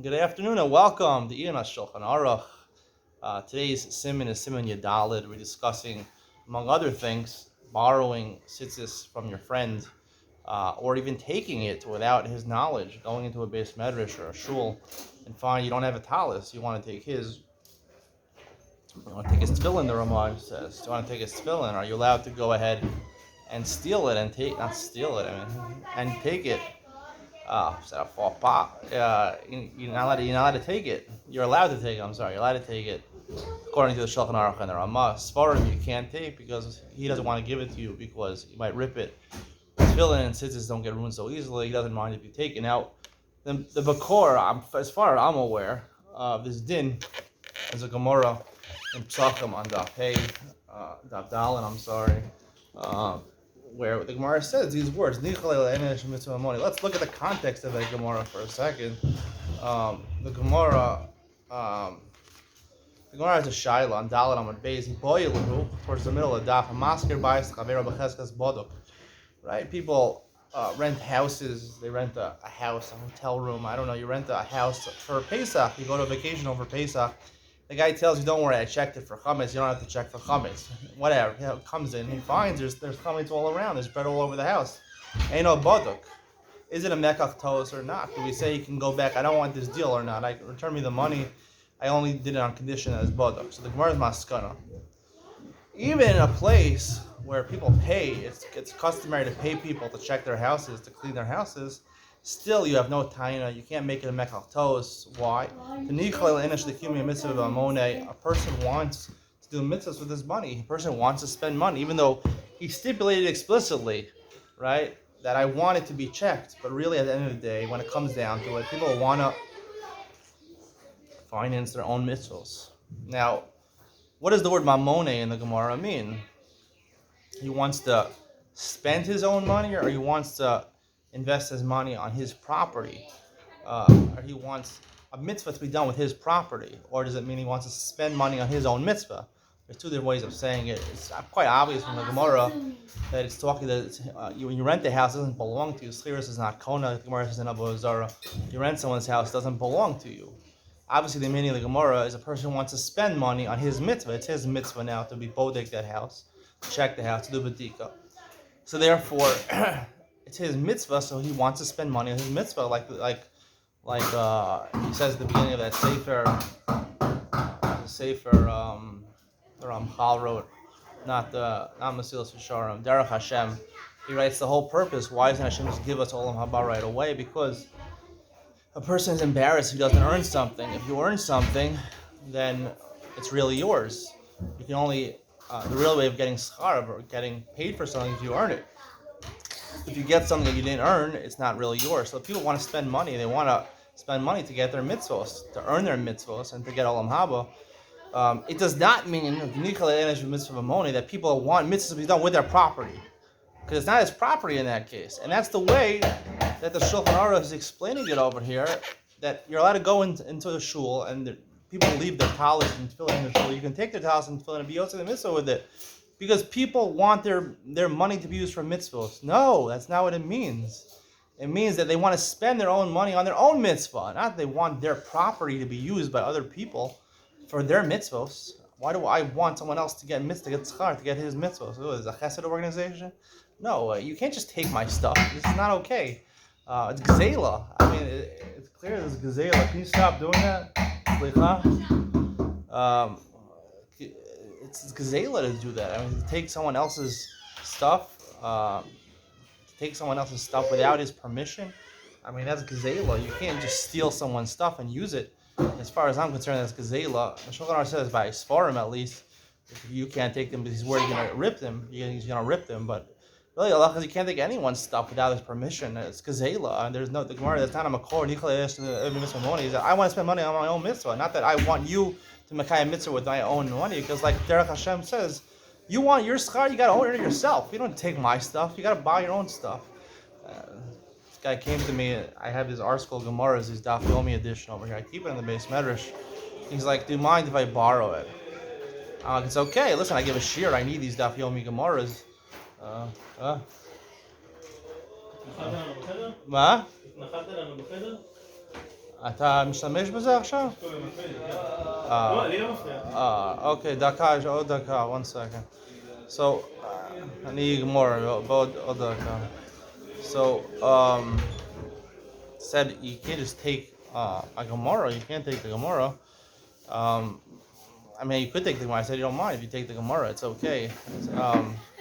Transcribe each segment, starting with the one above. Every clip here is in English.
Good afternoon and welcome to Iyun Shulchan Aruch. Today's siman is siman Yadalid. We're discussing, among other things, borrowing tzitzis from your friend, or even taking it without his knowledge, going into a base medrash or a shul, and find you don't have a talis. You want to take his. You want to take his tefillin. The Ramah says. You want to take his tefillin. Are you allowed to go ahead and steal it and take? Not steal it. And take it. You're not allowed to take it. You're allowed to take it. I'm sorry, you're allowed to take it. According to the Shulchan Aruch and the Ramah, Sfarim you can't take because he doesn't want to give it to you because you might rip it. Tefillin and tzitzis don't get ruined so easily. He doesn't mind if you take it. Now, the Bakor, as far as I'm aware, this din is a Gemara in Psachim on Daf Hey, Daf Dalin. I'm sorry. Where the Gemara says these words. Let's look at the context of that Gemara for a second. The Gemara has a shaila on Dalet Amud Beis. Towards the middle of Daf. Right? People rent houses. They rent a house, a hotel room. I don't know. You rent a house for Pesach. You go to a vacation over Pesach. The guy tells you, don't worry, I checked it for chametz. You don't have to check for chametz. Whatever. He comes in, he finds there's chametz all around. There's bread all over the house. Ain't no boduk. Is it a mekach toast or not? Do we say you can go back? I don't want this deal or not. Return me the money. I only did it on condition as boduk. So the Gemara is maskana. Even in a place where people pay, it's customary to pay people to check their houses, to clean their houses. Still, you have no taina. You can't make it a mekach toast. Why? A person wants to do mitzvahs with his money. A person wants to spend money, even though he stipulated explicitly, right, that I want it to be checked. But really, at the end of the day, when it comes down to it, people want to finance their own mitzvahs. Now, what does the word mamone in the Gemara mean? He wants to spend his own money, or he wants to invest his money on his property, or he wants a mitzvah to be done with his property, or does it mean he wants to spend money on his own mitzvah? There's two different ways of saying it. It's quite obvious from the Gemara that it's talking that when you rent the house, it doesn't belong to you. Schiras is not kona. The Gemara says in Abu Zara, you rent someone's house, it doesn't belong to you. Obviously, the meaning of the Gemara is a person who wants to spend money on his mitzvah. It's his mitzvah now to be bodek that house, to check the house, to do badika. So therefore, it's his mitzvah, so he wants to spend money on his mitzvah, like he says at the beginning of that sefer, the Ramchal wrote, not Mesilas Yesharim, Derech Hashem. He writes the whole purpose. Why doesn't Hashem just give us Olam Haba right away? Because a person is embarrassed if he doesn't earn something. If you earn something, then it's really yours. You can only the real way of getting schar, or getting paid for something, if you earn it. If you get something that you didn't earn, it's not really yours. So if people want to spend money, they want to spend money to get their mitzvahs, to earn their mitzvahs, and to get Olam Haba. It does not mean that people want mitzvahs to be done with their property, because it's not his property in that case. And that's the way that the Shulchan Aruch is explaining it over here, that you're allowed to go into the shul, and people leave their talis and tefillin in the shul. You can take their talis and tefillin and be yotze the mitzvah with it. Because people want their money to be used for mitzvahs. No, that's not what it means. It means that they want to spend their own money on their own mitzvah, not that they want their property to be used by other people for their mitzvahs. Why do I want someone else to get mitzvah, to get schar, to get his mitzvahs? Oh, is it a chesed organization? No, you can't just take my stuff. This is not okay. It's gzela. I mean, it's clear it's gzela. Can you stop doing that? It's gazela to do that. I mean, to take someone else's stuff, without his permission. I mean, that's gazela. You can't just steal someone's stuff and use it. As far as I'm concerned, that's gazela. The Shulchan Aruch says by Sfarim at least, if you can't take them, because he's worried you're gonna rip them. He's gonna rip them, but really, Allah says you can't take anyone's stuff without his permission. It's gazela, and there's no the Gemara. That's not a makor. I want to spend money on my own mitzvah, not that I want you to Mekayim mitzvah with my own money, because like Derech Hashem says, you want your schar, you gotta earn it yourself. You don't take my stuff, you gotta buy your own stuff. This guy came to me, I have his article Gemaras, his Daf Yomi edition over here. I keep it in the base medrash. He's like, do you mind if I borrow it? I'm like, it's okay. Listen, I give a shir. I need these Daf Yomi Gemaras. מה? אתה משתמש בזה עכשיו? לא, לי לא מפריע. אוקיי, דקה, עוד דקה, one second. So, אני אגמור בעוד דקה. So, said you can't just take a Gemara. You can't take the Gemara. I mean, you could take the Gemara. I said you don't mind if you take the Gemara. It's okay.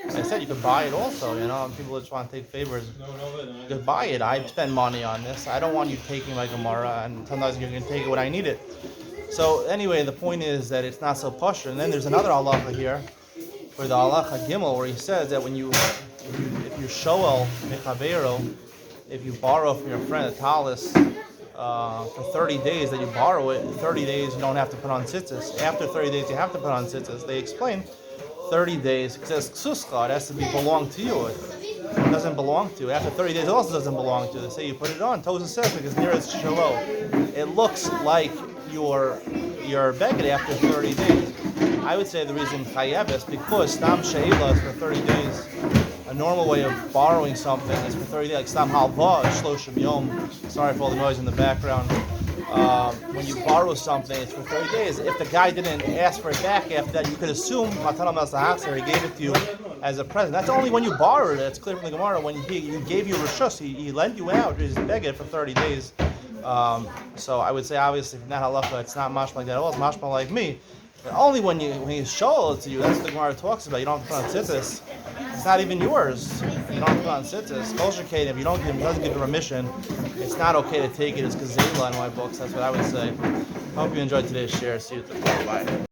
I said you could buy it also. You know, people just want to take favors. You could buy it. I spend money on this. I don't want you taking my Gemara, and sometimes you're going to take it when I need it. So anyway, the point is that it's not so posh. And then there's another halacha here, for the halacha gimel, where he says that if you shoel mechavero, if you borrow from your friend a talis for 30 days, that you borrow it, 30 days you don't have to put on tzitzis. After 30 days you have to put on tzitzis. They explain 30 days, it says ksuscha, it has to belong to you. It doesn't belong to you. After 30 days it also doesn't belong to you. They say you put it on, Tosa says, because near as shalom. It looks like your beged after 30 days. I would say the reason chayev is because stam sheila is for 30 days. A normal way of borrowing something is for 30 days, like stam halva, shloshim yom. Sorry for all the noise in the background. When you borrow something, it's for 30 days. If the guy didn't ask for it back after that, you could assume Matan Masahasar, he gave it to you as a present. That's only when you borrowed it. It's clear from the Gemara. When he gave you Rishus, he lent you out his beged for 30 days. So I would say, obviously, if not halacha, it's not mashma like that at all. It's mashma like me. But only when you show it to you, that's what the Gemara talks about. You don't have to put on tzitzis. It's not even yours. You don't have to put on tzitzis. Kosher Kate, if you don't give, doesn't give permission, it's not okay to take it. It's gazela in my books. That's what I would say. Hope you enjoyed today's share. See you tomorrow. Bye.